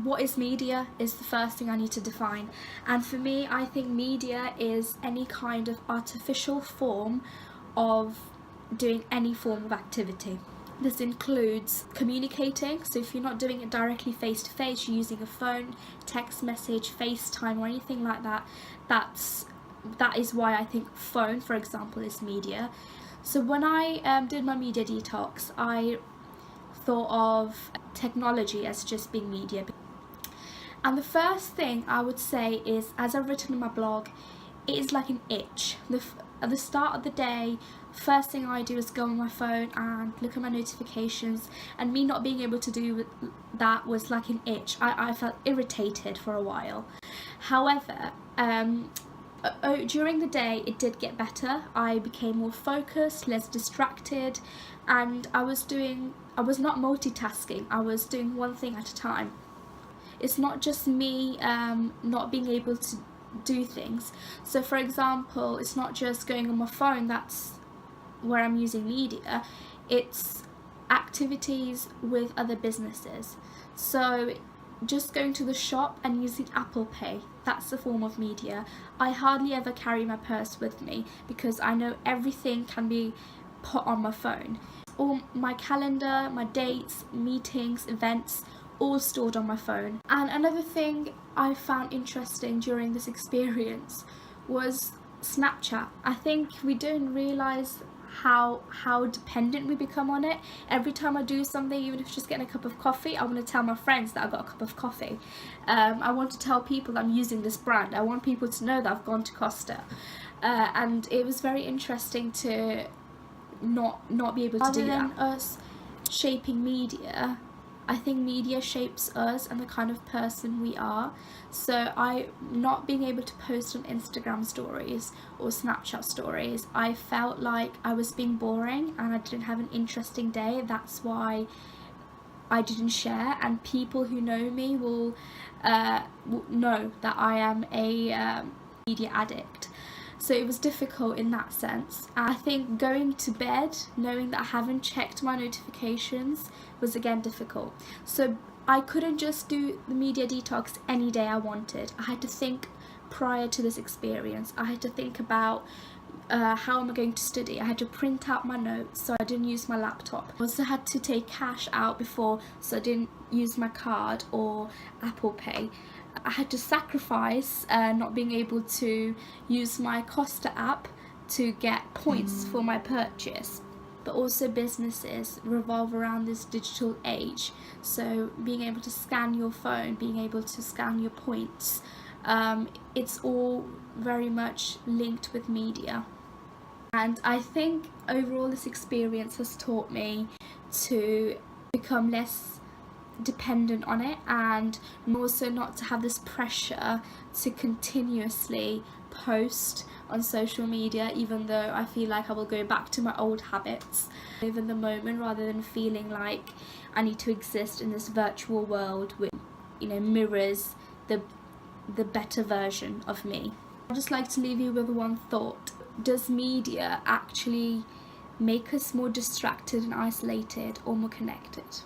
what is media is the first thing I need to define. And for me, I think media is any kind of artificial form of doing any form of activity. This includes communicating, so if you're not doing it directly face to face, you're using a phone, text message, FaceTime or anything like that, that is why I think phone, for example, is media. So when I did my media detox, I thought of technology as just being media. And the first thing I would say is, as I've written in my blog, it is like an itch. At the start of the day, first thing I do is go on my phone and look at my notifications, and me not being able to do that was like an itch. I felt irritated for a while. However, during the day it did get better. I became more focused, less distracted, and I was not multitasking. I was doing one thing at a time. It's not just me not being able to do things. So for example, it's not just going on my phone that's where I'm using media, it's activities with other businesses. So just going to the shop and using Apple Pay, that's a form of media. I hardly ever carry my purse with me because I know everything can be put on my phone. All my calendar, my dates, meetings, events, all stored on my phone. And another thing I found interesting during this experience was Snapchat. I think we don't realise how dependent we become on it. Every time I do something, even if it's just getting a cup of coffee, I want to tell my friends that I got a cup of coffee. I want to tell people that I'm using this brand. I want people to know that I've gone to Costa. And it was very interesting to not be able to do that. Rather than us shaping media, I think media shapes us and the kind of person we are. So not being able to post on Instagram stories or Snapchat stories, I felt like I was being boring and I didn't have an interesting day. That's why I didn't share, and people who know me will know that I am a media addict. So it was difficult in that sense. I think going to bed knowing that I haven't checked my notifications was again difficult. So I couldn't just do the media detox any day I wanted. I had to think prior to this experience. I had to think about how am I going to study. I had to print out my notes so I didn't use my laptop. I also had to take cash out before, so I didn't use my card or Apple Pay. I had to sacrifice not being able to use my Costa app to get points for my purchase. But also businesses revolve around this digital age, so being able to scan your phone, being able to scan your points, it's all very much linked with media. And I think overall this experience has taught me to become less dependent on it, and also not to have this pressure to continuously post on social media, even though I feel like I will go back to my old habits. Live in the moment rather than feeling like I need to exist in this virtual world which, mirrors the better version of me. I'd just like to leave you with one thought. Does media actually make us more distracted and isolated or more connected?